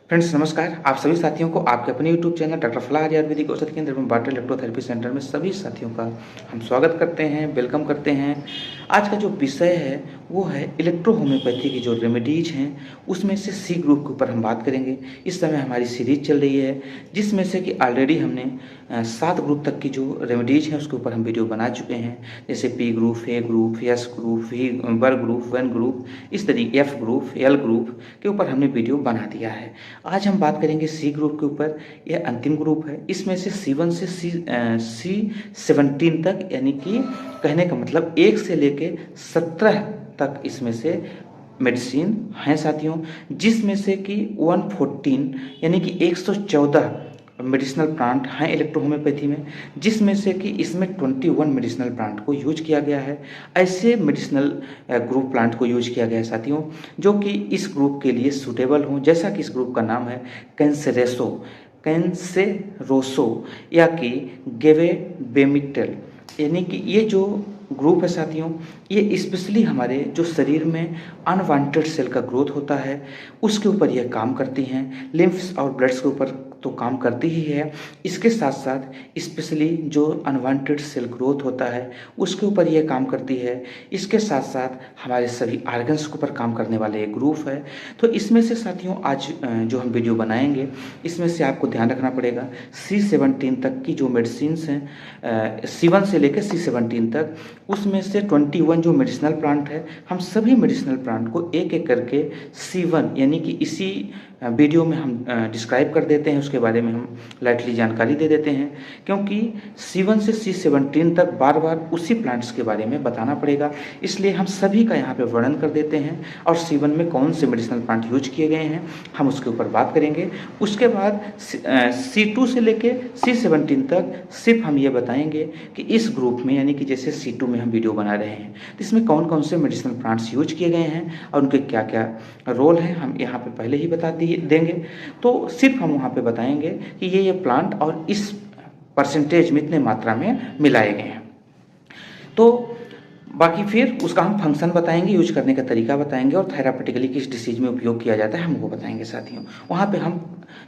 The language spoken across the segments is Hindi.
फ्रेंड्स नमस्कार। आप सभी साथियों को आपके अपने यूट्यूब चैनल डॉक्टर फलाह आयुर्वेदिक औषधि केंद्र एवं बाटर इलेक्ट्रोथेरेपी सेंटर में सभी साथियों का हम स्वागत करते हैं, वेलकम करते हैं। आज का जो विषय है वो है इलेक्ट्रो होम्योपैथी की जो रेमेडीज हैं उसमें से सी ग्रुप के ऊपर हम बात करेंगे। इस समय हमारी सीरीज चल रही है जिसमें से कि ऑलरेडी हमने 7 ग्रुप तक की जो रेमेडीज हैं उसके ऊपर हम वीडियो बना चुके हैं, जैसे P group, A group, S group, वी वर ग्रुप, वन ग्रुप, इस तरीके एफ ग्रुप, एल ग्रुप के ऊपर हमने वीडियो बना दिया है। आज हम बात करेंगे सी ग्रुप के ऊपर। यह अंतिम ग्रुप है। इसमें से C1 से C17 तक, यानी कि कहने का मतलब 1 से लेके 17 तक इसमें से मेडिसिन हैं साथियों, जिसमें से कि 114 यानी कि 114 मेडिसिनल प्लांट हैं इलेक्ट्रो होम्योपैथी में, जिसमें से कि इसमें 21 मेडिसिनल प्लांट को यूज किया गया है। ऐसे मेडिसिनल ग्रुप प्लांट को यूज किया गया है साथियों जो कि इस ग्रुप के लिए सूटेबल हों, जैसा कि इस ग्रुप का नाम है कैंसेरोसो या कि गेवेबेमिटल। यानी कि ये जो ग्रुप है साथियों, ये स्पेशली हमारे जो शरीर में अनवांटेड सेल का ग्रोथ होता है उसके ऊपर यह काम करती हैं। लिम्फ्स और ब्लड्स के ऊपर तो काम करती ही है, इसके साथ साथ स्पेशली जो अनवांटेड सेल ग्रोथ होता है उसके ऊपर यह काम करती है। इसके साथ साथ हमारे सभी ऑर्गन्स के ऊपर काम करने वाले एक ग्रुप है। तो इसमें से साथियों आज जो हम वीडियो बनाएंगे इसमें से आपको ध्यान रखना पड़ेगा C17 तक की जो मेडिसिन्स हैं, C1 से लेकर C17 तक, उसमें से 21 जो मेडिसिनल प्लांट है, हम सभी मेडिसिनल प्लांट को एक एक करके C1 यानी कि इसी वीडियो में हम डिस्क्राइब कर देते हैं, उसके बारे में हम लाइटली जानकारी दे देते हैं, क्योंकि C1 से C17 तक बार बार उसी प्लांट्स के बारे में बताना पड़ेगा, इसलिए हम सभी का यहाँ पे वर्णन कर देते हैं। और C1 में कौन से मेडिसिनल प्लांट यूज किए गए हैं हम उसके ऊपर बात करेंगे। उसके बाद C2 से लेके C17 तक सिर्फ हम ये बताएंगे कि इस ग्रुप में, यानी कि जैसे C2 में हम वीडियो बना रहे हैं तो इसमें कौन कौन से मेडिसिनल प्लांट्स यूज किए गए हैं और उनके क्या क्या रोल हैं, हम यहाँ पे पहले ही बता देंगे। तो सिर्फ हम वहाँ पे बताएंगे कि ये प्लांट और इस परसेंटेज में इतने मात्रा में मिलाए गए हैं। तो बाकी फिर उसका हम फंक्शन बताएंगे, यूज करने का तरीका बताएंगे और थेरापेटिकली किस डिसीज में उपयोग किया जाता है हम वो बताएंगे साथियों। वहाँ पे हम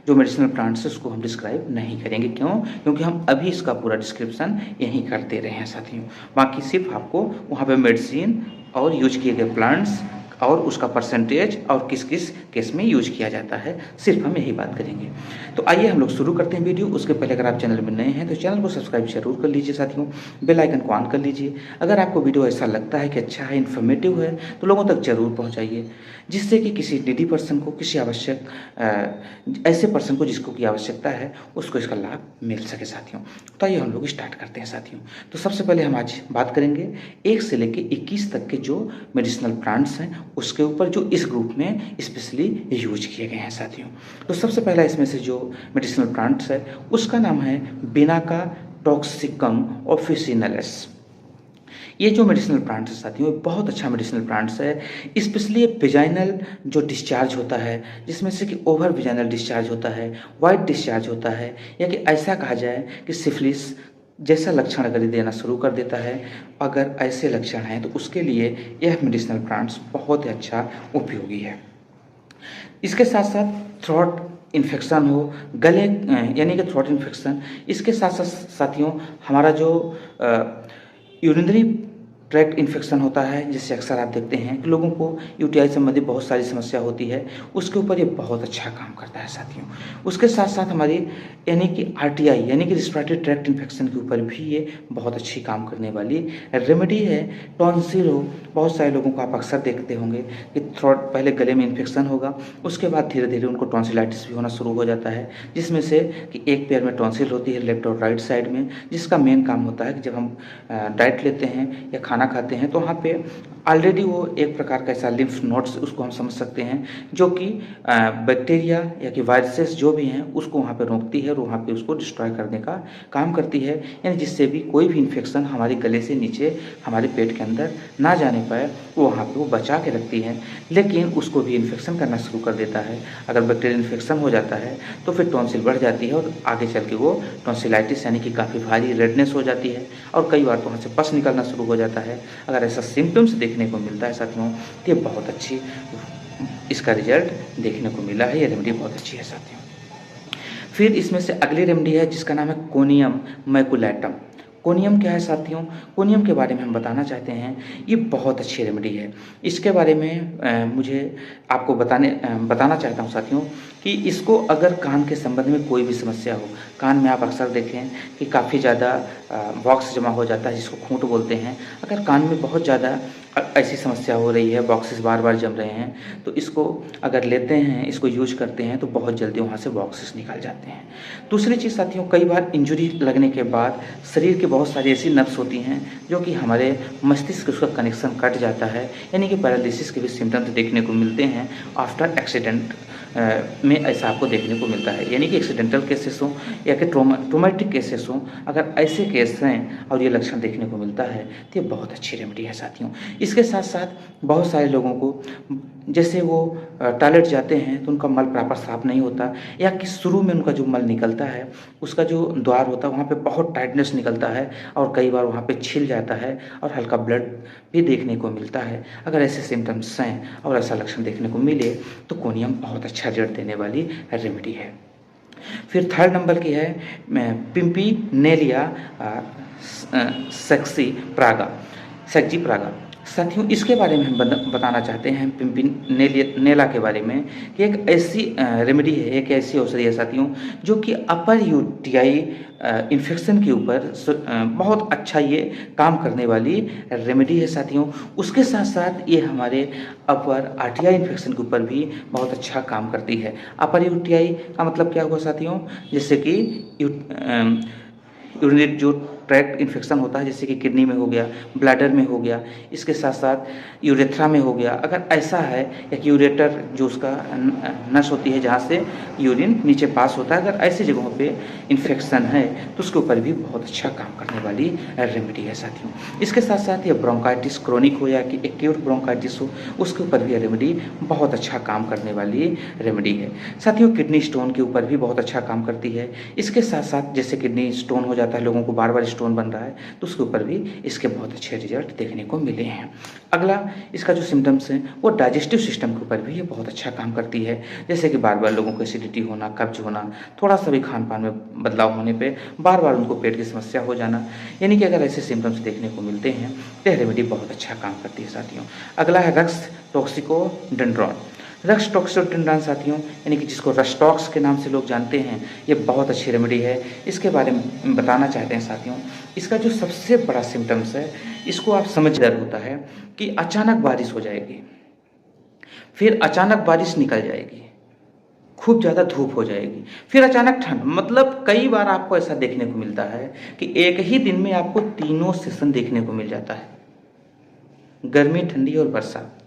जो मेडिसिनल प्लांट्स है उसको हम डिस्क्राइब नहीं करेंगे। क्यों? क्योंकि हम अभी इसका पूरा डिस्क्रिप्शन यहीं कर दे रहे हैं साथियों। बाकी सिर्फ आपको वहाँ पे मेडिसिन और यूज किए गए प्लांट्स और उसका परसेंटेज और किस किस केस में यूज किया जाता है, सिर्फ हम यही बात करेंगे। तो आइए हम लोग शुरू करते हैं वीडियो। उसके पहले अगर आप चैनल में नए हैं तो चैनल को सब्सक्राइब जरूर कर लीजिए साथियों, बेल आइकन को ऑन कर लीजिए। अगर आपको वीडियो ऐसा लगता है कि अच्छा है, इन्फॉर्मेटिव है, तो लोगों तक जरूर पहुँचाइए, जिससे कि किसी नीडी पर्सन को, किसी ऐसे पर्सन को जिसको की आवश्यकता है उसको इसका लाभ मिल सके साथियों। तो आइए हम लोग स्टार्ट करते हैं साथियों। तो सबसे पहले हम आज बात करेंगे 1 से लेकर 21 तक के जो मेडिसिनल प्लांट्स हैं उसके ऊपर, जो इस ग्रुप में स्पेशली यूज किए गए हैं साथियों। तो सबसे पहला इसमें से जो मेडिसिनल प्लांट्स है उसका नाम है बिनाका टॉक्सिकम ऑफिसिनलिस। ये जो मेडिसिनल प्लांट्स है साथियों, ये बहुत अच्छा मेडिसिनल प्लांट्स है। स्पेशली विजाइनल जो डिस्चार्ज होता है, जिसमें से कि ओवर विजाइनल डिस्चार्ज होता है, वाइट डिस्चार्ज होता है, या कि ऐसा कहा जाए कि सिफिलिस जैसा लक्षण अगर देना शुरू कर देता है, अगर ऐसे लक्षण हैं तो उसके लिए यह मेडिसिनल प्लांट्स बहुत ही अच्छा उपयोगी है। इसके साथ साथ थ्रोट इन्फेक्शन हो, गले यानी कि थ्रोट इन्फेक्शन, इसके साथ साथ साथियों हमारा जो यूरिनरी ट्रैक्ट इन्फेक्शन होता है, जिससे अक्सर आप देखते हैं कि लोगों को यूटीआई संबंधी बहुत सारी समस्या होती है, उसके ऊपर ये बहुत अच्छा काम करता है साथियों। उसके साथ साथ हमारी यानी कि आरटीआई यानी कि रिस्पिरेटरी ट्रैक्ट इन्फेक्शन के ऊपर भी ये बहुत अच्छी काम करने वाली रेमेडी है। टॉन्सिल हो, बहुत सारे लोगों को आप अक्सर देखते होंगे कि थ्रोट, पहले गले में इन्फेक्शन होगा, उसके बाद धीरे धीरे उनको टॉन्सिलाइटिस भी होना शुरू हो जाता है, जिसमें से कि एक पैर में टॉन्सिल होती है, लेफ्ट और राइट साइड में, जिसका मेन काम होता है कि जब हम डाइट लेते हैं या खाना खाते हैं तो वहाँ पे ऑलरेडी वो एक प्रकार का ऐसा लिम्फ नोड्स, उसको हम समझ सकते हैं, जो कि बैक्टीरिया या कि वायरसेस जो भी हैं उसको वहाँ पे रोकती है और वहाँ पे उसको डिस्ट्रॉय करने का काम करती है, यानी जिससे भी कोई भी इन्फेक्शन हमारे गले से नीचे हमारे पेट के अंदर ना जाने पाए, वो वहाँ पे वो बचा के रखती है। लेकिन उसको भी इन्फेक्शन करना शुरू कर देता है। अगर बैक्टीरियल इन्फेक्शन हो जाता है तो फिर टॉन्सिल बढ़ जाती है और आगे चल के वो टॉन्सिलाइटिस यानी कि काफ़ी भारी रेडनेस हो जाती है और कई बार तो वहाँ से पस निकलना शुरू हो जाता है। अगर ऐसा सिम्टम्स देखने को मिलता है साथियों तो ये बहुत अच्छी इसका रिजल्ट देखने को मिला है। ये रेमेडी बहुत अच्छी है साथियों। फिर इसमें से अगली रेमेडी है जिसका नाम है कोनियम मैकुलेटम। कोनियम क्या है साथियों? कोनियम के बारे में हम बताना चाहते हैं। ये बहुत अच्छी रेमेडी है। इसके बारे में मुझे आपको बताना चाहता हूँ साथियों कि इसको अगर कान के संबंध में कोई भी समस्या हो, कान में आप अक्सर देखें कि काफ़ी ज़्यादा बॉक्स जमा हो जाता है जिसको खूंट बोलते हैं। अगर कान में बहुत ज़्यादा ऐसी समस्या हो रही है, बॉक्सेस बार-बार जम रहे हैं, तो इसको अगर लेते हैं, इसको यूज करते हैं तो बहुत जल्दी वहाँ से बॉक्सेस निकल जाते हैं। दूसरी चीज़ साथियों, कई बार इंजरी लगने के बाद शरीर के बहुत सारी ऐसी नर्व्स होती हैं जो कि हमारे मस्तिष्क से उसका कनेक्शन कट जाता है, यानी कि पैरालिसिस के भी सिम्टम्स देखने को मिलते हैं आफ्टर एक्सीडेंट में ऐसा आपको देखने को मिलता है। यानी कि एक्सीडेंटल केसेस हों या कि ट्रोमेटिक केसेस हों, अगर ऐसे केस हैं और ये लक्षण देखने को मिलता है तो ये बहुत अच्छी रेमेडी है साथियों। इसके साथ साथ बहुत सारे लोगों को जैसे वो टॉयलेट जाते हैं तो उनका मल प्रॉपर साफ नहीं होता, या कि शुरू में उनका जो मल निकलता है उसका जो द्वार होता है वहाँ पे बहुत टाइटनेस निकलता है और कई बार वहाँ पे छिल जाता है और हल्का ब्लड भी देखने को मिलता है। अगर ऐसे सिम्टम्स हैं और ऐसा लक्षण देखने को मिले तो कोनियम बहुत अच्छा रिजल्ट देने वाली रेमेडी है। फिर थर्ड नंबर की है पिम्पिनेलिया सेक्सी प्रागा। साथियों इसके बारे में हम बताना चाहते हैं पिम्पिनेला के बारे में कि एक ऐसी रेमेडी है, एक ऐसी औषधि है साथियों जो कि अपर यूटीआई इन्फेक्शन के ऊपर बहुत अच्छा ये काम करने वाली रेमेडी है साथियों। उसके साथ साथ ये हमारे अपर आरटीआई इन्फेक्शन के ऊपर भी बहुत अच्छा काम करती है। अपर यूटीआई का मतलब क्या हुआ साथियों? जैसे कि यूरिनरी जो ट्रैक्ट इन्फेक्शन होता है, जैसे कि किडनी में हो गया, ब्लैडर में हो गया, इसके साथ साथ यूरेथ्रा में हो गया। अगर ऐसा है या कि यूरेटर जो उसका नस होती है जहाँ से यूरिन नीचे पास होता है, अगर ऐसी जगहों पे इन्फेक्शन है तो उसके ऊपर भी बहुत अच्छा काम करने वाली रेमेडी है साथियों। इसके साथ साथ ये ब्रोंकाइटिस क्रोनिक हो या कि एक्यूट ब्रोंकाइटिस हो, उसके ऊपर भी रेमेडी बहुत अच्छा काम करने वाली रेमेडी है साथियों। किडनी स्टोन के ऊपर भी बहुत अच्छा काम करती है। इसके साथ साथ जैसे किडनी स्टोन हो जाता है, लोगों को बार बार स्टोन बन रहा है, तो उसके ऊपर भी इसके बहुत अच्छे रिजल्ट देखने को मिले हैं। अगला इसका जो सिम्टम्स हैं वो डाइजेस्टिव सिस्टम के ऊपर भी ये बहुत अच्छा काम करती है। जैसे कि बार बार लोगों को एसिडिटी होना, कब्ज होना, थोड़ा सा भी खान पान में बदलाव होने पे बार बार उनको पेट की समस्या हो जाना, यानी कि अगर ऐसे सिम्टम्स देखने को मिलते हैं तो यह रेमेडी बहुत अच्छा काम करती है साथियों। अगला है रक्स टॉक्सिकोडेंड्रॉन। रक्स टॉक्सिकोडेंड्रॉन साथियों, यानी कि जिसको रस्टॉक्स के नाम से लोग जानते हैं, ये बहुत अच्छी रेमेडी है। इसके बारे में बताना चाहते हैं साथियों। इसका जो सबसे बड़ा सिम्टम्स है, इसको आप समझ डर होता है कि अचानक बारिश हो जाएगी, फिर अचानक बारिश निकल जाएगी, खूब ज़्यादा धूप हो जाएगी, फिर अचानक ठंड। मतलब कई बार आपको ऐसा देखने को मिलता है कि एक ही दिन में आपको तीनों सेशन देखने को मिल जाता है, गर्मी, ठंडी और बरसात।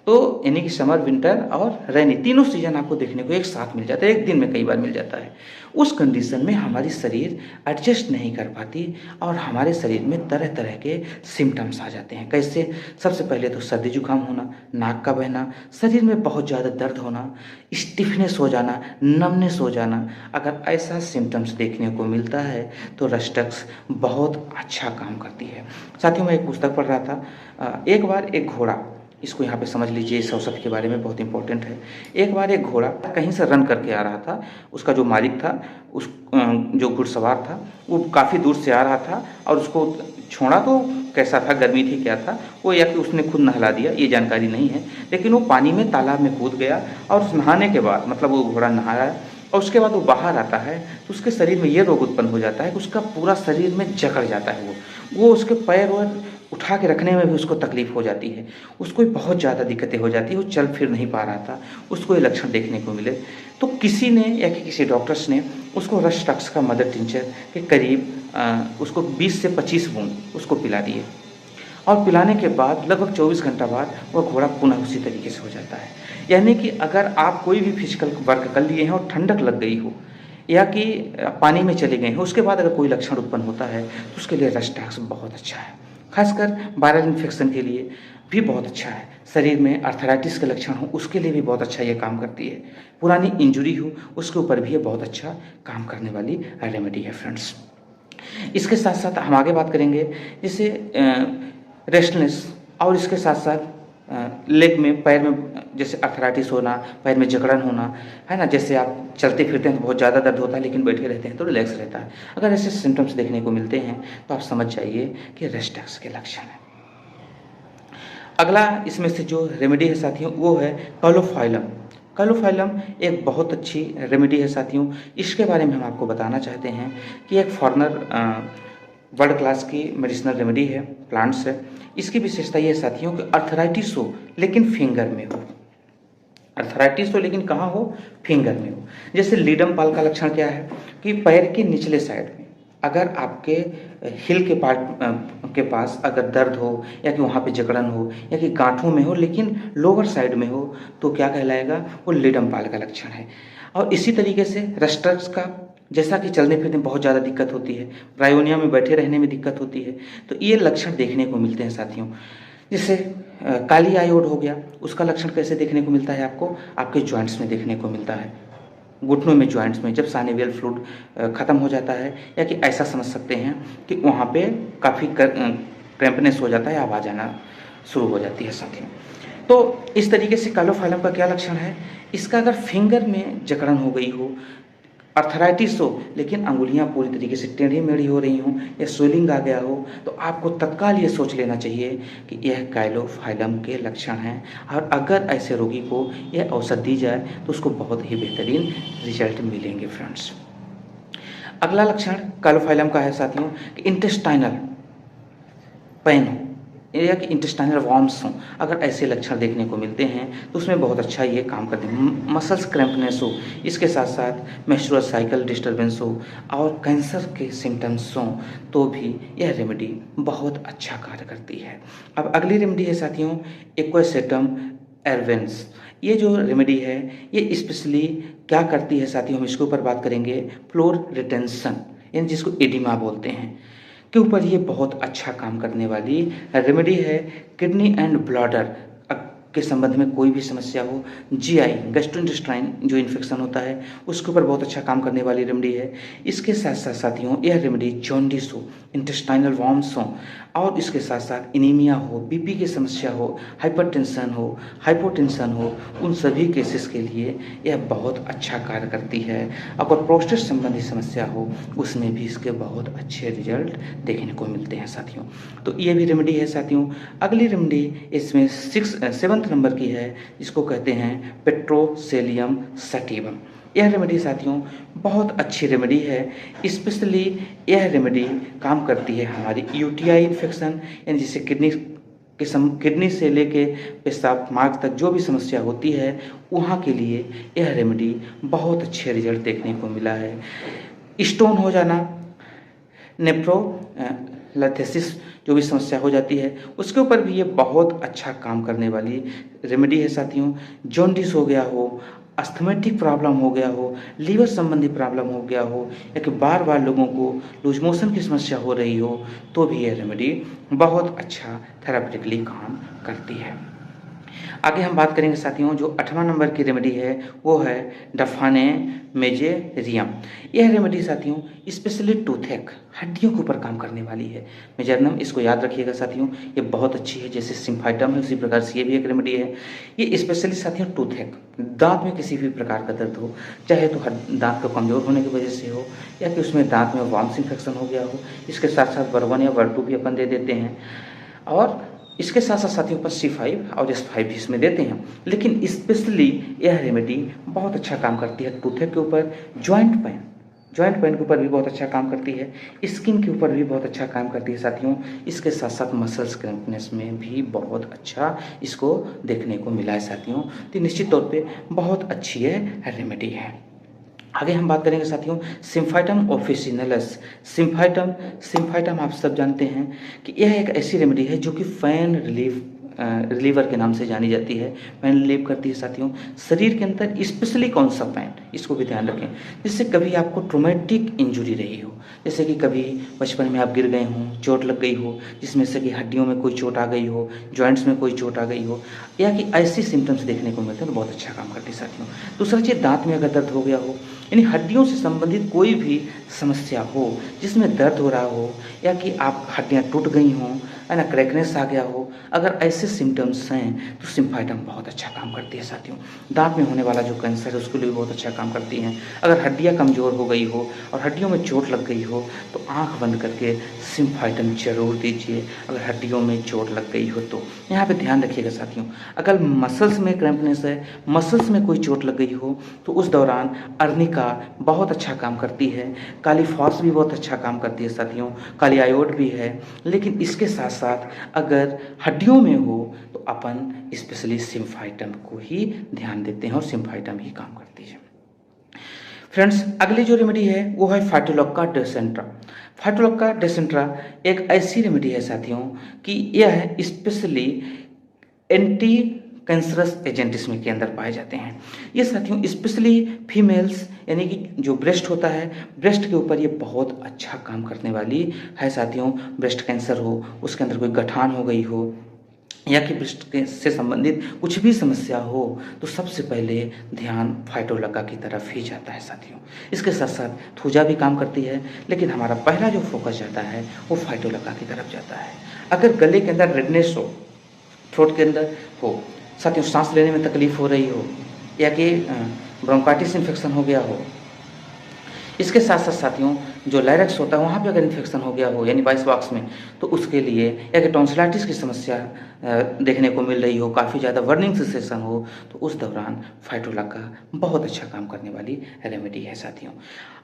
तो यानी कि समर, विंटर और रेनी तीनों सीजन आपको देखने को एक साथ मिल जाता है, एक दिन में कई बार मिल जाता है। उस कंडीशन में हमारी शरीर एडजस्ट नहीं कर पाती और हमारे शरीर में तरह तरह के सिम्टम्स आ जाते हैं। कैसे? सबसे पहले तो सर्दी जुकाम होना, नाक का बहना, शरीर में बहुत ज़्यादा दर्द होना, स्टिफनेस हो जाना, नमनेस हो जाना। अगर ऐसा सिम्टम्स देखने को मिलता है तो रस्टक्स बहुत अच्छा काम करती है साथियों। मैं एक पुस्तक पढ़ रहा था, एक बार एक घोड़ा, इसको यहाँ पे समझ लीजिए, इस औषधि के बारे में बहुत इंपॉर्टेंट है। एक बार एक घोड़ा कहीं से रन करके आ रहा था, उसका जो मालिक था, उस जो घुड़सवार था, वो काफ़ी दूर से आ रहा था और उसको छोड़ा तो कैसा था, गर्मी थी क्या था वो, या कि उसने खुद नहला दिया, ये जानकारी नहीं है। लेकिन वो पानी में, तालाब में कूद गया और उस नहाने के बाद, मतलब वो घोड़ा नहाया और उसके बाद वो बाहर आता है तो उसके शरीर में ये रोग उत्पन्न हो जाता है कि उसका पूरा शरीर में जकड़ जाता है। वो उसके पैर और उठा के रखने में भी उसको तकलीफ हो जाती है, उसको बहुत ज़्यादा दिक्कतें हो जाती है, वो चल फिर नहीं पा रहा था, उसको ये लक्षण देखने को मिले। तो किसी ने या कि किसी डॉक्टर्स ने उसको रस्टक्स का मदर टिंचर के करीब उसको 20 से 25 बूंद उसको पिला दिए और पिलाने के बाद लगभग 24 घंटा बाद वह घोड़ा पुनः उसी तरीके से हो जाता है। यानी कि अगर आप कोई भी फिजिकल वर्क कर लिए हैं और ठंडक लग गई हो या कि पानी में चले गए हो, उसके बाद अगर कोई लक्षण उत्पन्न होता है तो उसके लिए रस्टक्स बहुत अच्छा है। खासकर वायरल इन्फेक्शन के लिए भी बहुत अच्छा है। शरीर में आर्थराइटिस के लक्षण हो उसके लिए भी बहुत अच्छा ये काम करती है। पुरानी इंजुरी हो उसके ऊपर भी ये बहुत अच्छा काम करने वाली रेमेडी है फ्रेंड्स। इसके साथ साथ हम आगे बात करेंगे जैसे रेस्टलेस और इसके साथ साथ लेग में, पैर में जैसे अर्थराइटिस होना, पैर में जकड़न होना, है ना, जैसे आप चलते फिरते हैं तो बहुत ज़्यादा दर्द होता है, लेकिन बैठे रहते हैं तो रिलैक्स रहता है। अगर ऐसे सिम्टम्स देखने को मिलते हैं तो आप समझ जाइए कि रेस्टक्स के लक्षण हैं। अगला इसमें से जो रेमेडी है साथियों वो है कलोफाइलम। कलोफाइलम एक बहुत अच्छी रेमेडी है साथियों। इसके बारे में हम आपको बताना चाहते हैं कि एक फॉरेनर वर्ल्ड क्लास की मेडिसिनल रेमेडी है, प्लांट्स है। इसकी विशेषता ये है साथियों कि अर्थराइटिस हो लेकिन फिंगर में हो, अर्थराइटिस हो लेकिन कहाँ हो, फिंगर में हो। जैसे लीडम पाल का लक्षण क्या है कि पैर के निचले साइड में अगर आपके हिल के पार्ट के पास अगर दर्द हो या कि वहाँ पे जकड़न हो या कि गांठों में हो लेकिन लोअर साइड में हो तो क्या कहलाएगा, वो लीडम पाल का लक्षण है। और इसी तरीके से रेस्ट्रक्स का, जैसा कि चलने फिरने में बहुत ज़्यादा दिक्कत होती है, ब्रायोनिया में बैठे रहने में दिक्कत होती है, तो ये लक्षण देखने को मिलते हैं साथियों। जैसे काली आयोड हो गया, उसका लक्षण कैसे देखने को मिलता है आपको, आपके जॉइंट्स में देखने को मिलता है, घुटनों में, जॉइंट्स में, जब साइनोवियल फ्लूइड ख़त्म हो जाता है या कि ऐसा समझ सकते हैं कि वहाँ पे काफ़ी क्रैम्पनेस हो जाता है, आवाज़ आना शुरू हो जाती है साथियों। तो इस तरीके से कालोफाइलम का क्या लक्षण है, इसका अगर फिंगर में जकड़न हो गई हो, अर्थराइटिस हो लेकिन अंगुलियां पूरी तरीके से टेढ़ी मेढ़ी हो रही हों या स्वेलिंग आ गया हो, तो आपको तत्काल ये सोच लेना चाहिए कि यह कालोफाइलम के लक्षण हैं। और अगर ऐसे रोगी को यह औषध दी जाए तो उसको बहुत ही बेहतरीन रिजल्ट मिलेंगे फ्रेंड्स। अगला लक्षण कालोफाइलम का है साथियों कि इंटेस्टाइनल पेन हो या कि इंटेस्टाइनल वॉर्म्स हों, अगर ऐसे लक्षण देखने को मिलते हैं तो उसमें बहुत अच्छा ये काम करते हैं। मसल्स क्रैम्पनेस हो, इसके साथ साथ मेंस्ट्रुअल साइकिल डिस्टर्बेंस हो और कैंसर के सिम्टम्स हों तो भी यह रेमेडी बहुत अच्छा कार्य करती है। अब अगली रेमेडी है साथियों एक्वासेटम एरवेंस। ये जो रेमेडी है ये स्पेशली क्या करती है साथियों, हम इसके ऊपर बात करेंगे, फ्लोर रिटेंशन यानी जिसको एडिमा बोलते हैं के ऊपर ये बहुत अच्छा काम करने वाली रेमेडी है। किडनी एंड ब्लडर के संबंध में कोई भी समस्या हो, जीआई गैस्ट्रोइंटेस्टाइन जो इन्फेक्शन होता है उसके ऊपर बहुत अच्छा काम करने वाली रेमेडी है। इसके साथ साथ साथियों यह रेमेडी जॉन्डिस हो, इंटेस्टाइनल वॉर्म्स हो और इसके साथ साथ एनीमिया हो, बीपी की समस्या हो, हाइपरटेंशन हो, हाइपोटेंशन हो, उन सभी केसेस के लिए यह बहुत अच्छा कार्य करती है। अगर प्रोस्टेट संबंधी समस्या हो उसमें भी इसके बहुत अच्छे रिजल्ट देखने को मिलते हैं साथियों। तो ये भी रेमेडी है साथियों। अगली रेमेडी इसमें 7 नंबर की है, जिसको कहते हैं पेट्रोसेलियम सटिवम। यह रेमेडी साथियों बहुत अच्छी रेमेडी है। स्पेशली यह रेमेडी काम करती है हमारी यूटीआई इन्फेक्शन यानी जिससे किडनी से लेके पेशाब मार्ग तक जो भी समस्या होती है वहाँ के लिए यह रेमेडी बहुत अच्छे रिजल्ट देखने को मिला है। स्टोन हो जाना, नेफ्रोलैथेसिस जो भी समस्या हो जाती है उसके ऊपर भी ये बहुत अच्छा काम करने वाली रेमेडी है साथियों। जॉन्डिस हो गया हो, अस्थमेटिक प्रॉब्लम हो गया हो, लीवर संबंधी प्रॉब्लम हो गया हो या कि बार बार लोगों को लूज मोशन की समस्या हो रही हो तो भी यह रेमेडी बहुत अच्छा थेरापेटिकली काम करती है। आगे हम बात करेंगे साथियों, जो 8वां नंबर की रेमेडी है वो है डफाने मेजेरियम। यह रेमेडी साथियों स्पेशली टूथेक, हड्डियों के ऊपर काम करने वाली है। मेजरनम, इसको याद रखिएगा साथियों, ये बहुत अच्छी है। जैसे सिम्फाइटम है उसी प्रकार से ये भी एक रेमेडी है। ये स्पेशली साथियों टूथेक, दांत में किसी भी प्रकार का दर्द हो, चाहे तो दांत का कमज़ोर होने की वजह से हो या कि उसमें दांत में वॉर्म्स इन्फेक्शन हो गया हो, इसके साथ साथ वर्वन या वर्टू भी अपन दे देते हैं और इसके साथ साथ साथियों पर C5 और S5 भी इसमें देते हैं। लेकिन स्पेशली यह रेमेडी बहुत अच्छा काम करती है टूथेक के ऊपर, जॉइंट पेन के ऊपर भी बहुत अच्छा काम करती है, स्किन के ऊपर भी बहुत अच्छा काम करती है साथियों। इसके साथ साथ मसल्स क्रैम्पनेस में भी बहुत अच्छा इसको देखने को मिला है साथियों। तो निश्चित तौर पे बहुत अच्छी है रेमेडी है। आगे हम बात करेंगे साथियों सिम्फाइटम ऑफिसिनलस। सिम्फाइटम आप सब जानते हैं कि यह एक ऐसी रेमेडी है जो कि पेन रिलीवर के नाम से जानी जाती है। पेन रिलीव करती है साथियों शरीर के अंदर, स्पेशली कौन सा पेन, इसको भी ध्यान रखें। जिससे कभी आपको ट्रोमेटिक इंजुरी रही हो, जैसे कि कभी बचपन में आप गिर गए हों, चोट लग गई हो, जिसमें से कि हड्डियों में कोई चोट आ गई हो, जॉइंट्स में कोई चोट आ गई हो, या कि ऐसी सिम्टम्स देखने को मिलते हैं तो बहुत अच्छा काम करती है साथियों। दूसरा चीज़ दांत में अगर दर्द हो गया हो यानी हड्डियों से संबंधित कोई भी समस्या हो, जिसमें दर्द हो रहा हो या कि आप हड्डियाँ टूट गई हों, है ना, क्रैकनेस आ गया हो, अगर ऐसे सिम्पटम्स हैं तो सिम्फाइटम बहुत अच्छा काम करती है साथियों। दाँत में होने वाला जो कैंसर है उसके लिए भी बहुत अच्छा काम करती हैं। अगर हड्डियाँ कमज़ोर हो गई हो और हड्डियों में चोट लग गई हो तो आँख बंद करके सिम्फाइटम ज़रूर दीजिए, अगर हड्डियों में चोट लग गई हो तो। यहाँ पे ध्यान रखिएगा साथियों, अगर मसल्स में क्रैम्पनेस है, मसल्स में कोई चोट लग गई हो तो उस दौरान अर्निका बहुत अच्छा काम करती है। काली फॉस भी बहुत अच्छा काम करती है साथियों, काली आयोड भी है। लेकिन इसके साथ साथ अगर हड्डियों में हो तो अपन स्पेशली सिम्फाइटम को ही ध्यान देते हैं और सिम्फाइटम ही काम करती है। फ्रेंड्स, अगली जो रेमेडी है वो है फाइटोलक्का डेसेंट्रा। फाइटोलक्का डेसेंट्रा एक ऐसी रेमेडी है साथियों कि यह स्पेशली एंटी कैंसरस एजेंट इसमें के अंदर पाए जाते हैं। ये साथियों स्पेशली फीमेल्स यानी कि जो ब्रेस्ट होता है, ब्रेस्ट के ऊपर ये बहुत अच्छा काम करने वाली है साथियों। ब्रेस्ट कैंसर हो, उसके अंदर कोई गठान हो गई हो या कि ब्रेस्ट से संबंधित कुछ भी समस्या हो तो सबसे पहले ध्यान फाइटोलक्का की तरफ ही जाता है साथियों। इसके साथ साथ थूजा भी काम करती है, लेकिन हमारा पहला जो फोकस जाता है वो फाइटोलक्का की तरफ जाता है। अगर गले के अंदर रेडनेस हो, थ्रोट के अंदर हो, साथियों सांस लेने में तकलीफ हो रही हो या कि ब्रोंकाइटिस इन्फेक्शन हो गया हो, इसके साथ साथ साथियों जो लायरेक्स होता है वहाँ पे अगर इन्फेक्शन हो गया हो यानी वॉइस बॉक्स में, तो उसके लिए या कि टॉन्सिलाइटिस की समस्या देखने को मिल रही हो, काफ़ी ज़्यादा वर्निंग सेंसेशन हो, तो उस दौरान फाइटोलक्का बहुत अच्छा काम करने वाली रेमेडी है साथियों।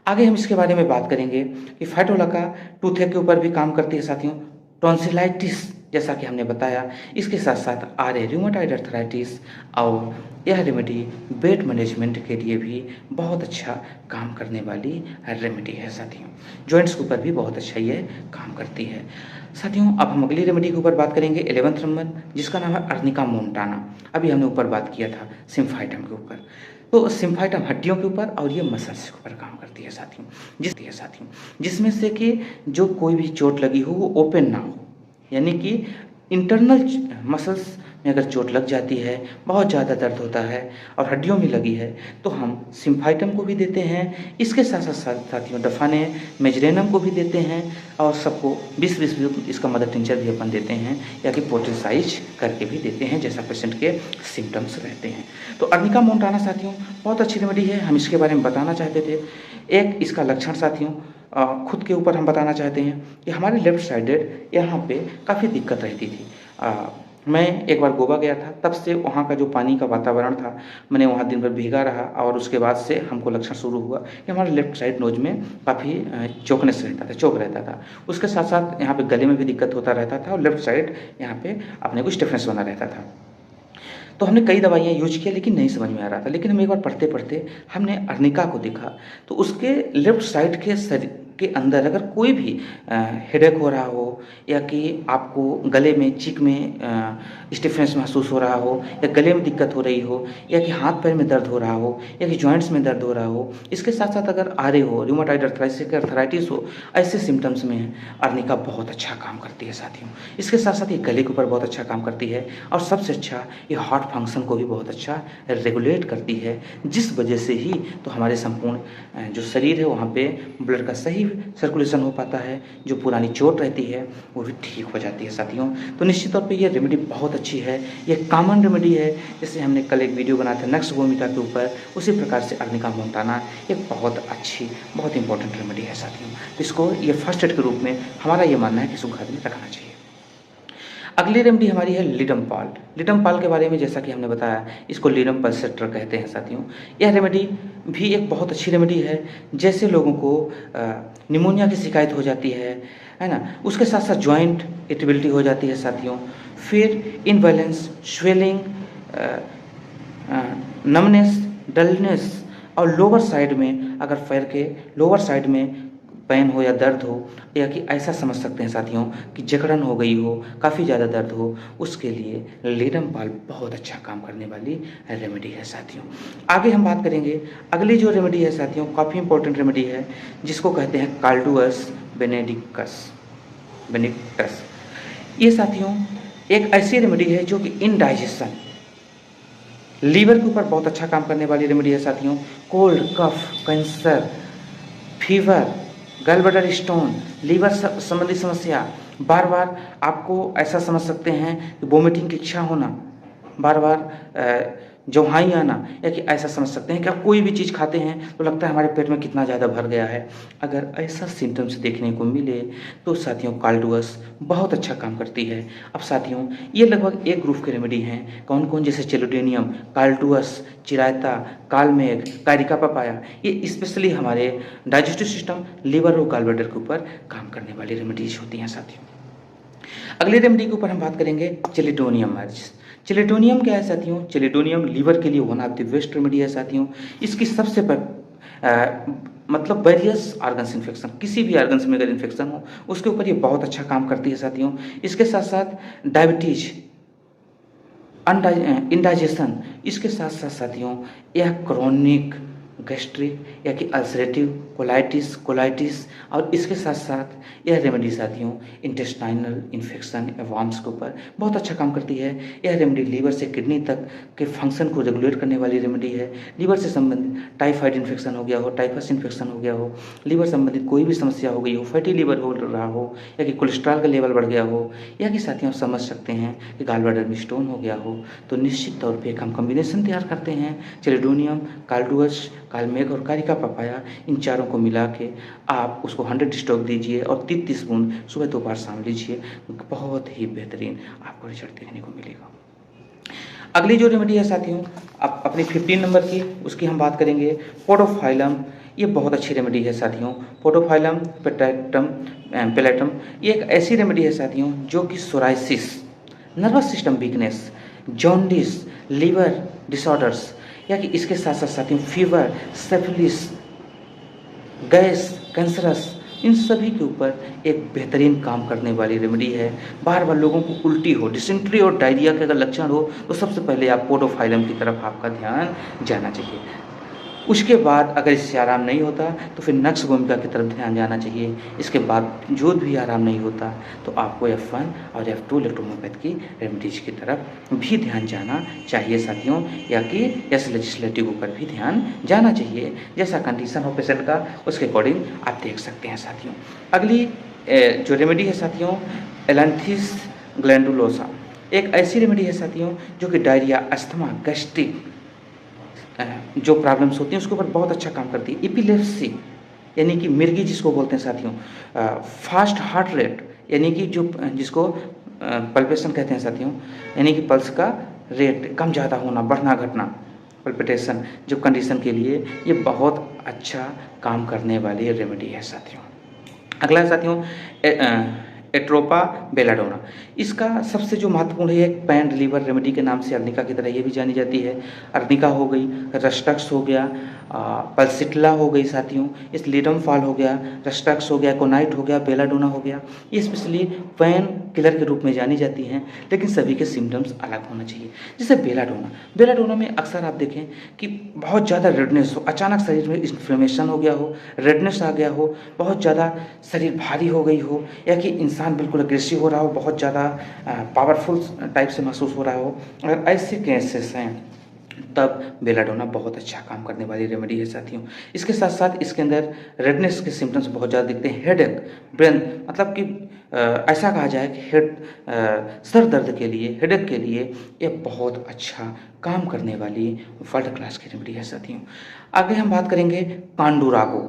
आगे हम इसके बारे में बात करेंगे कि फाइटोलक्का टूथ के ऊपर भी काम करती है साथियों, टॉन्सिलाइटिस जैसा कि हमने बताया। इसके साथ साथ आर रूमेटॉइड अर्थराइटिस और यह रेमेडी वेट मैनेजमेंट के लिए भी बहुत अच्छा काम करने वाली रेमेडी है साथियों। जॉइंट्स के ऊपर भी बहुत अच्छा ये काम करती है साथियों। अब हम अगली रेमेडी के ऊपर बात करेंगे 11th नंबर, जिसका नाम है अर्निका मोंटाना। अभी हमने ऊपर बात किया था सिम्फाइटम के ऊपर, तो सिम्फाइटम हड्डियों के ऊपर और ये मसल्स के ऊपर काम करती है साथियों, जिसमें से कि जो कोई भी चोट लगी हो वो ओपन ना हो, यानी कि इंटरनल मसल्स में अगर चोट लग जाती है, बहुत ज़्यादा दर्द होता है और हड्डियों में लगी है, तो हम सिम्फाइटम को भी देते हैं। इसके साथ साथ साथियों डफाने मेजरेनम को भी देते हैं और सबको 20-20 इसका मदर टिंचर भी अपन देते हैं या कि पोटेंसाइज करके भी देते हैं जैसा पेशेंट के सिम्टम्स रहते हैं। तो अर्निका मोंटाना साथियों बहुत अच्छी रेमेडी है, हम इसके बारे में बताना चाहते थे। एक इसका लक्षण साथियों खुद के ऊपर हम बताना चाहते हैं कि हमारे लेफ्ट साइडेड यहाँ पे काफ़ी दिक्कत रहती थी। मैं एक बार गोवा गया था, तब से वहाँ का जो पानी का वातावरण था, मैंने वहाँ दिन भर भीगा रहा और उसके बाद से हमको लक्षण शुरू हुआ कि हमारे लेफ्ट साइड नोज में काफ़ी चौकनेस रहता था, चौक रहता था। उसके साथ साथ यहाँ पे गले में भी दिक्कत होता रहता था और लेफ्ट साइड यहाँ पे अपने को स्टिफनेस बना रहता था। तो हमने कई दवाइयाँ यूज किया लेकिन नहीं समझ में आ रहा था। लेकिन हम एक बार पढ़ते पढ़ते हमने अर्निका को देखा, तो उसके लेफ्ट साइड के शरीर के अंदर अगर कोई भी हेडेक हो रहा हो या कि आपको गले में चीक में स्टिफनेस महसूस हो रहा हो या गले में दिक्कत हो रही हो या कि हाथ पैर में दर्द हो रहा हो या कि जॉइंट्स में दर्द हो रहा हो, इसके साथ साथ अगर आरे हो, रूमेटॉइड अर्थराइटिस हो, ऐसे सिम्टम्स में अर्निका बहुत अच्छा काम करती है साथियों। इसके साथ साथ ये गले के ऊपर बहुत अच्छा काम करती है और सबसे अच्छा ये हार्ट फंक्शन को भी बहुत अच्छा रेगुलेट करती है, जिस वजह से ही तो हमारे संपूर्ण जो शरीर है वहाँ पे ब्लड का सही सर्कुलेशन हो पाता है, जो पुरानी चोट रहती है वो भी ठीक हो जाती है साथियों। तो निश्चित तौर पे ये रेमेडी बहुत अच्छी है, ये कॉमन रेमेडी है। जैसे हमने कल एक वीडियो बनाया था नक्स भूमिका के ऊपर, उसी प्रकार से अर्निका मोंटाना एक बहुत अच्छी, बहुत इंपॉर्टेंट रेमेडी है साथियों। तो इसको ये फर्स्ट एड के रूप में हमारा ये मानना है कि इसको घर में रखना चाहिए। अगली रेमेडी हमारी है लिडमपाल। लिडमपाल के बारे में जैसा कि हमने बताया, इसको लिडम पल्सेटर कहते हैं साथियों। यह रेमेडी भी एक बहुत अच्छी रेमेडी है। जैसे लोगों को निमोनिया की शिकायत हो जाती है ना, उसके साथ साथ जॉइंट इरिटेबिलिटी हो जाती है साथियों, फिर इनबैलेंस, स्वेलिंग, नमनेस, डलनेस और लोअर साइड में अगर पैर के लोअर साइड में पेन हो या दर्द हो या कि ऐसा समझ सकते हैं साथियों कि जकड़न हो गई हो, काफ़ी ज़्यादा दर्द हो, उसके लिए लिडमपाल बहुत अच्छा काम करने वाली रेमेडी है साथियों। आगे हम बात करेंगे अगली जो रेमेडी है साथियों, काफ़ी इंपॉर्टेंट रेमेडी है, जिसको कहते हैं कार्डुअस बेनिक्टस। ये साथियों एक ऐसी रेमेडी है जो कि इनडाइजेशन लीवर के ऊपर बहुत अच्छा काम करने वाली रेमेडी है साथियों। Cold, cough, cancer, fever, gall bladder stone, liver संबंधी समस्या, बार बार आपको ऐसा समझ सकते हैं कि वोमिटिंग की इच्छा होना, बार बार जौहाई आना, या कि ऐसा समझ सकते हैं कि आप कोई भी चीज़ खाते हैं तो लगता है हमारे पेट में कितना ज़्यादा भर गया है। अगर ऐसा सिम्टम्स देखने को मिले तो साथियों काल्डुअस बहुत अच्छा काम करती है। अब साथियों ये लगभग एक ग्रुप के रेमेडी हैं। कौन कौन? जैसे चेलोडेनियम, काल्डुअस, चिरायता, कालमेघ, कारिका पपाया, ये स्पेशली हमारे डाइजेस्टिव सिस्टम, लीवर और गॉल ब्लैडर के ऊपर काम करने वाली रेमेडीज होती हैं साथियों। अगली रेमेडी के ऊपर हम बात करेंगे चेलिडोनियम मर्ज। चेलिडोनियम क्या है साथियों? चेलिडोनियम लीवर के लिए one of the best remedy है साथियों। इसकी सबसे मतलब वेरियस ऑर्गन्स इन्फेक्शन, किसी भी ऑर्गन्स में अगर इन्फेक्शन हो उसके ऊपर ये बहुत अच्छा काम करती है साथियों। इसके साथ साथ डायबिटीज, इंडाइजेशन, इसके साथ साथ साथियों यह क्रॉनिक गैस्ट्रिक या कि अल्सरेटिव कोलाइटिस और इसके साथ साथ यह रेमेडी साथियों इंटेस्टाइनल इन्फेक्शन या वॉर्म्स के ऊपर बहुत अच्छा काम करती है। यह रेमेडी लीवर से किडनी तक के फंक्शन को रेगुलेट करने वाली रेमेडी है। लीवर से संबंधित टाइफाइड इन्फेक्शन हो गया हो, टाइफस इन्फेक्शन हो गया हो, लीवर संबंधित कोई भी समस्या हो गई हो, फैटी लीवर हो रहा हो, या कि कोलेस्ट्रॉल का लेवल बढ़ गया हो, या कि साथियों समझ सकते हैं कि गॉल ब्लैडर में स्टोन हो गया हो, तो निश्चित तौर पे एक हम कॉम्बिनेशन तैयार करते हैं। चेलिडोनियम, काल्डुअस, कालमेघ और कारिका पपाया, इन चारों को मिला के आप उसको 100 स्टॉक दीजिए और 30 बूंद सुबह दोपहर शाम लीजिए। बहुत ही बेहतरीन आपको रिजल्ट देखने को मिलेगा। अगली जो रेमेडी है साथियों आप अपनी 15 नंबर की, उसकी हम बात करेंगे पोडोफाइलम। ये बहुत अच्छी रेमेडी है साथियों। पोडोफाइलम पेलेटम ये एक ऐसी रेमेडी है साथियों जो कि psoriasis, nervous system weakness, jaundice, liver disorders, या कि इसके साथ साथ साथियों फीवर, सेफिलिस, गैस, कैंसरस, इन सभी के ऊपर एक बेहतरीन काम करने वाली रेमेडी है। बार बार लोगों को उल्टी हो, डिसेंट्री और डायरिया के अगर लक्षण हो तो सबसे पहले आप पोडोफाइलम की तरफ आपका ध्यान जाना चाहिए। उसके बाद अगर इससे आराम नहीं होता तो फिर नक्स भूमिका की तरफ ध्यान जाना चाहिए। इसके बावजूद भी आराम नहीं होता तो आपको F1 और F2 इलेक्ट्रोहोम्योपैथ की रेमेडीज की तरफ भी ध्यान जाना चाहिए साथियों, या कि एस लेजिस्लेटिव ऊपर भी ध्यान जाना चाहिए। जैसा कंडीशन हो पेशेंट का उसके अकॉर्डिंग आप देख सकते हैं साथियों। अगली जो रेमेडी है साथियों एलेंथिस ग्लैंडुलोसा, एक ऐसी रेमेडी है साथियों जो कि डायरिया, अस्थमा, गैस्ट्रिक जो प्रॉब्लम्स होती हैं उसके ऊपर बहुत अच्छा काम करती है। एपिलेप्सी यानी कि मिर्गी जिसको बोलते हैं साथियों, फास्ट हार्ट रेट यानी कि जो जिसको पल्पेशन कहते हैं साथियों, यानी कि पल्स का रेट कम ज़्यादा होना, बढ़ना घटना, पल्पिटेशन जो कंडीशन के लिए ये बहुत अच्छा काम करने वाली रेमेडी है साथियों। अगला है साथियों एट्रोपा बेलाडोना। इसका सबसे जो महत्वपूर्ण है एक पैन लीवर रेमेडी के नाम से अर्निका की तरह ये भी जानी जाती है। अर्निका हो गई, रस्टक्स हो गया, पल्सिटला हो गई साथियों, इस लीडम फॉल हो गया, रस्टक्स हो गया, कोनाइट हो गया, बेलाडोना हो गया। ये स्पेशली पैन किलर के रूप में जानी जाती हैं, लेकिन सभी के सिम्टम्स अलग होना चाहिए। जैसे बेलाडोना में अक्सर आप देखें कि बहुत ज़्यादा रेडनेस हो, अचानक शरीर में इन्फ्लेमेशन हो गया हो, रेडनेस आ गया हो, बहुत ज़्यादा शरीर भारी हो गई हो, या कि इंसान बिल्कुल अग्रेसिव हो रहा हो, बहुत ज़्यादा पावरफुल टाइप से महसूस हो रहा हो। अगर ऐसे केसेस हैं तब बेलाडोना बहुत अच्छा काम करने वाली रेमेडी है साथियों। इसके साथ साथ इसके अंदर रेडनेस के सिम्टम्स बहुत ज़्यादा दिखते हैं। हेडेक, ब्रेन, मतलब कि ऐसा कहा जाए कि सर दर्द के लिए, हेडेक के लिए ये बहुत अच्छा काम करने वाली वर्ल्ड क्लास की रेमेडी है साथियों। आगे हम बात करेंगे कांडूरांगो,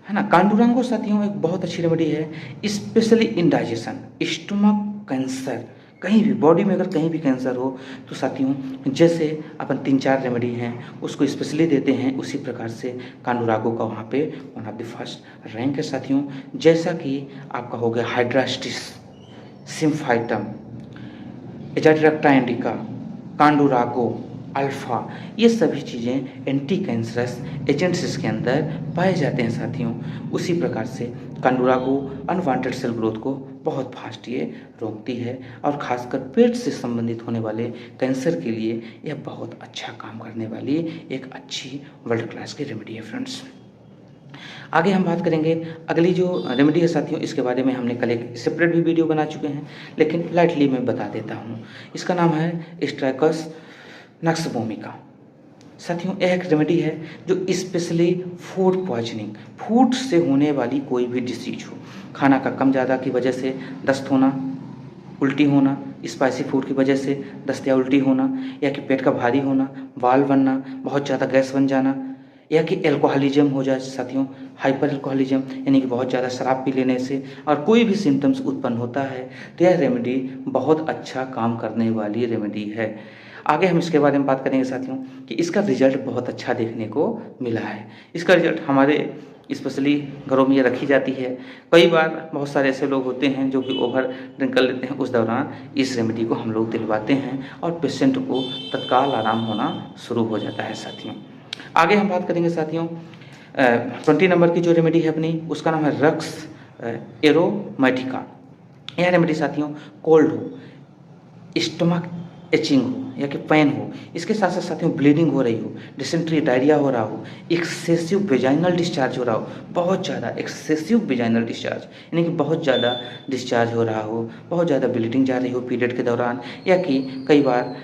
है ना। कांडूरांगो साथियों एक बहुत अच्छी रेमेडी है, specially in digestion, stomach cancer, कहीं भी बॉडी में अगर कहीं भी कैंसर हो तो साथियों जैसे अपन 3-4 रेमेडी हैं उसको स्पेशली देते हैं, उसी प्रकार से कांडूरांगो का वहाँ पे one of the first rank है साथियों। जैसा कि आपका हो गया हाइड्रास्टिस, सिम्फाइटम, एजाडिरेक्टा इंडिका, कांडूरांगो, अल्फ़ा, ये सभी चीज़ें एंटी कैंसरस एजेंट्स इसके अंदर पाए जाते हैं साथियों। उसी प्रकार से कांडूरांगो अनवांटेड सेल ग्रोथ को बहुत फास्ट ये रोकती है और खासकर पेट से संबंधित होने वाले कैंसर के लिए यह बहुत अच्छा काम करने वाली एक अच्छी वर्ल्ड क्लास की रेमेडी है फ्रेंड्स। आगे हम बात करेंगे अगली जो रेमेडी है साथियों, इसके बारे में हमने कल एक सेपरेट भी वीडियो बना चुके हैं, लेकिन लाइटली मैं बता देता हूँ। इसका नाम है स्ट्रैकस नक्सभूमिका। साथियों यह एक रेमेडी है जो स्पेशली फूड पॉइजनिंग, फूड से होने वाली कोई भी डिसीज हो, खाना का कम ज़्यादा की वजह से दस्त होना, उल्टी होना, स्पाइसी फूड की वजह से दस्त या उल्टी होना, या कि पेट का भारी होना, बाल बनना, बहुत ज़्यादा गैस बन जाना, या कि एल्कोहलिज्म हो जाए साथियों, हाइपर एल्कोहलिज्म यानी कि बहुत ज़्यादा शराब पी लेने से और कोई भी सिम्टम्स उत्पन्न होता है, तो यह रेमेडी बहुत अच्छा काम करने वाली रेमेडी है। आगे हम इसके बारे में बात करेंगे साथियों कि इसका रिजल्ट बहुत अच्छा देखने को मिला है। इसका रिजल्ट हमारे स्पेशली घरों में ये रखी जाती है। कई बार बहुत सारे ऐसे लोग होते हैं जो कि ओवर ड्रिंक कर लेते हैं, उस दौरान इस रेमेडी को हम लोग दिलवाते हैं और पेशेंट को तत्काल आराम होना शुरू हो जाता है साथियों। आगे हम बात करेंगे साथियों 20 नंबर की जो रेमेडी है अपनी, उसका नाम है रक्स एरोमेटिका। यह रेमेडी साथियों कोल्ड हो, स्टमक एचिंग हो या कि पेन हो, इसके साथ साथ साथियों ब्लीडिंग हो रही हो, डिसेंट्री डायरिया हो रहा हो, एक्सेसिव वेजाइनल डिस्चार्ज हो रहा हो, बहुत ज़्यादा एक्सेसिव वेजाइनल डिस्चार्ज यानी कि बहुत ज़्यादा डिस्चार्ज हो रहा हो, बहुत ज़्यादा ब्लीडिंग जा रही हो पीरियड के दौरान, या कि कई बार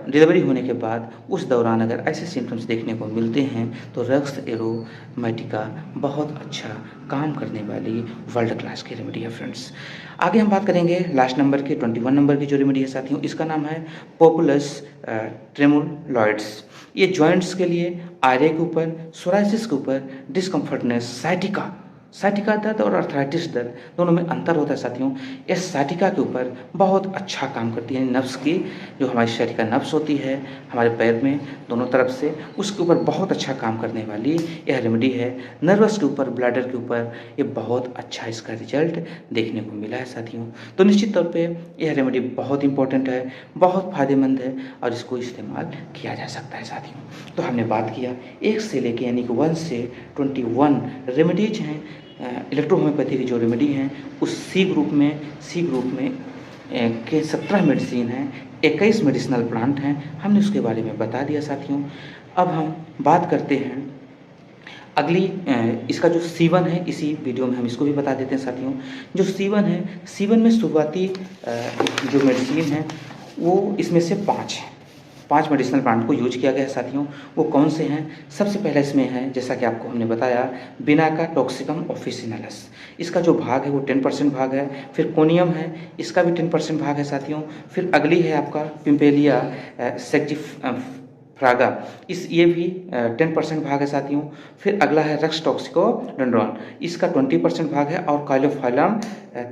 डिलीवरी होने के बाद उस दौरान अगर ऐसे सिम्टम्स देखने को मिलते हैं तो रक्स एरोमेटिका बहुत अच्छा काम करने वाली वर्ल्ड क्लास की रेमेडी है फ्रेंड्स। आगे हम बात करेंगे लास्ट नंबर की 21 नंबर की जो रेमेडी है साथियों, इसका नाम है पोपुलस ट्रेमोलॉइड्स। ये जॉइंट्स के लिए, आयरे के ऊपर, सोराइसिस के ऊपर, डिस्कम्फर्टनेस, साइटिका दर्द और अर्थराइटिस दर्द दोनों में अंतर होता है साथियों। ये साइटिका के ऊपर बहुत अच्छा काम करती है, नब्स की जो हमारी शरीर का नब्स होती है हमारे पैर में दोनों तरफ से, उसके ऊपर बहुत अच्छा काम करने वाली यह रेमेडी है। नर्वस के ऊपर, ब्लैडर के ऊपर ये बहुत अच्छा इसका रिजल्ट देखने को मिला है साथियों। तो निश्चित तौर पे यह रेमेडी बहुत इंपॉर्टेंट है, बहुत फायदेमंद है और इसको इस्तेमाल किया जा सकता है साथियों। तो हमने बात किया 1 से लेके यानी कि 1 से 21 रेमेडीज हैं इलेक्ट्रो होम्योपैथी की जो रेमेडी हैं उस सी ग्रुप में के 17 मेडिसिन हैं, 21 मेडिसिनल प्लांट हैं, हमने उसके बारे में बता दिया साथियों। अब हम बात करते हैं अगली इसका जो C1 है, इसी वीडियो में हम इसको भी बता देते हैं साथियों। जो C1 है, C1 में शुरुआती जो मेडिसिन है वो इसमें से 5 हैं, 5 मेडिसिनल प्लांट को यूज किया गया है साथियों। वो कौन से हैं? सबसे पहले इसमें है, जैसा कि आपको हमने बताया, बिनाका टॉक्सिकम ऑफिसिनालस, इसका जो भाग है वो 10% भाग है। फिर कोनियम है, इसका भी 10% भाग है साथियों। फिर अगली है आपका पिम्पेलिया सेक्टिफ्रागा, ये भी 10% भाग है साथियों। फिर अगला है रक्स टॉक्सिकोडेंड्रॉन, इसका 20% भाग है। और काइलोफाइलम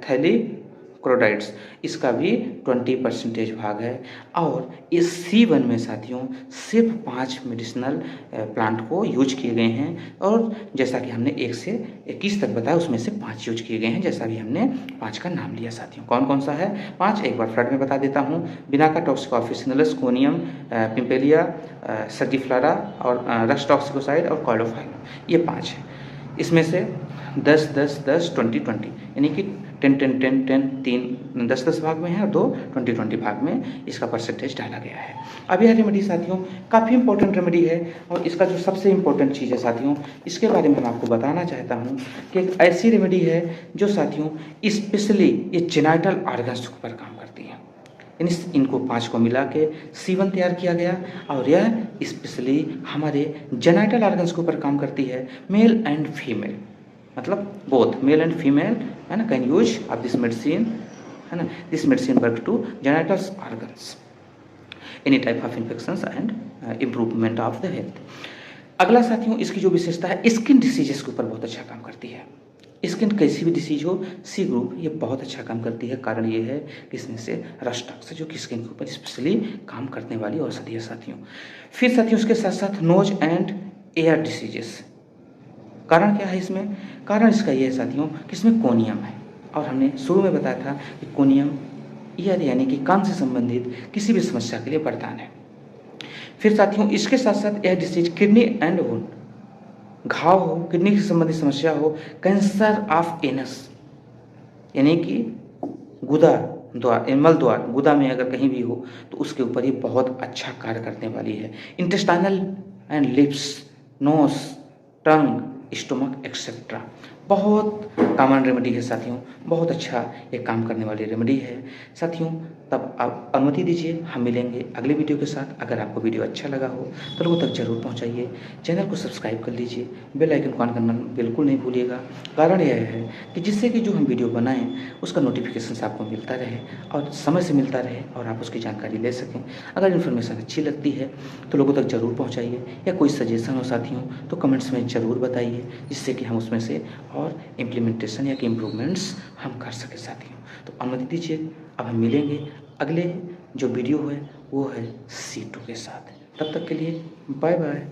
थैलीक्रोडाइड्स, इसका भी 20% भाग है। और इस C1 में साथियों सिर्फ 5 मेडिसिनल प्लांट को यूज किए गए हैं, और जैसा कि हमने 1 से 21 तक बताया उसमें से 5 यूज किए गए हैं, जैसा भी हमने 5 का नाम लिया साथियों। कौन कौन सा है 5? एक बार फ्लड में बता देता हूँ। बिनाका टॉक्सिको ऑफिसिनालस, कोनियम, पिम्पेलिया सर्जिफ्लारा और रक्स टॉक्सिकोसाइड और काइलोफाइलम, ये 5 हैं। इसमें से 10-10-10-20-20 यानी कि 10-10-10-10 3 10-10 भाग में है और 2 20-20 भाग में इसका परसेंटेज डाला गया है। अब यह रेमेडी साथियों काफ़ी इंपॉर्टेंट रेमेडी है, और इसका जो सबसे इम्पोर्टेंट चीज़ है साथियों, इसके बारे में मैं आपको बताना चाहता हूँ कि एक ऐसी रेमेडी है जो साथियों स्पेशली ये जेनाइटल ऑर्गन्स के ऊपर काम करती है। इनको 5 को मिला के C1 तैयार किया गया, और यह स्पेशली हमारे जेनाइटल ऑर्गन्स के ऊपर काम करती है। मेल एंड फीमेल, मतलब बोथ मेल एंड फीमेल है ना, can use of this medicine है ना। This medicine work to genital organs, any type of infections and improvement of the health. अगला साथियों इसकी जो विशेषता है, स्किन डिसीजेस के ऊपर बहुत अच्छा काम करती है। स्किन कैसी भी डिसीज हो, C ग्रुप ये बहुत अच्छा काम करती है। कारण ये है कि इसमें से रस्टॉक्स जो कि स्किन के ऊपर स्पेशली काम करने वाली औषधि है साथियों। फिर साथियों उसके साथ साथ नोज एंड एयर डिसीजेस। कारण क्या है इसमें? कारण इसका ये है साथियों कि इसमें कोनियम है, और हमने शुरू में बताया था कि कोनियम ईयर यानी कि कान से संबंधित किसी भी समस्या के लिए वरदान है। फिर साथियों इसके साथ साथ यह डिसीज किडनी एंड वुंड, घाव हो, किडनी से संबंधित समस्या हो, कैंसर ऑफ एनस यानी कि गुदा द्वार, मल द्वार, गुदा में अगर कहीं भी हो तो उसके ऊपर ये बहुत अच्छा कार्य करने वाली है। Intestinal and lips, nose, tongue, stomach etcetera. बहुत कॉमन रेमेडी है साथियों, बहुत अच्छा ये काम करने वाली रेमेडी है साथियों। तब आप अनुमति दीजिए, हम मिलेंगे अगले वीडियो के साथ। अगर आपको वीडियो अच्छा लगा हो तो लोगों तक ज़रूर पहुंचाइए, चैनल को सब्सक्राइब कर लीजिए, बेल आइकन को ऑन करना बिल्कुल नहीं भूलिएगा। कारण यह है कि जिससे कि जो हम वीडियो बनाएं उसका नोटिफिकेशन आपको मिलता रहे और समय से मिलता रहे और आप उसकी जानकारी ले सकें। अगर इन्फॉर्मेशन अच्छी लगती है तो लोगों तक ज़रूर पहुँचाइए, या कोई सजेशन हो साथियों तो कमेंट्स में ज़रूर बताइए, जिससे कि हम उसमें से और इम्प्लीमेंटेशन या कि इम्प्रूवमेंट्स हम कर सकें साथियों। तो अनुमति दीजिए, अब हम मिलेंगे अगले जो वीडियो है वो है C2 के साथ। तब तक के लिए बाय बाय।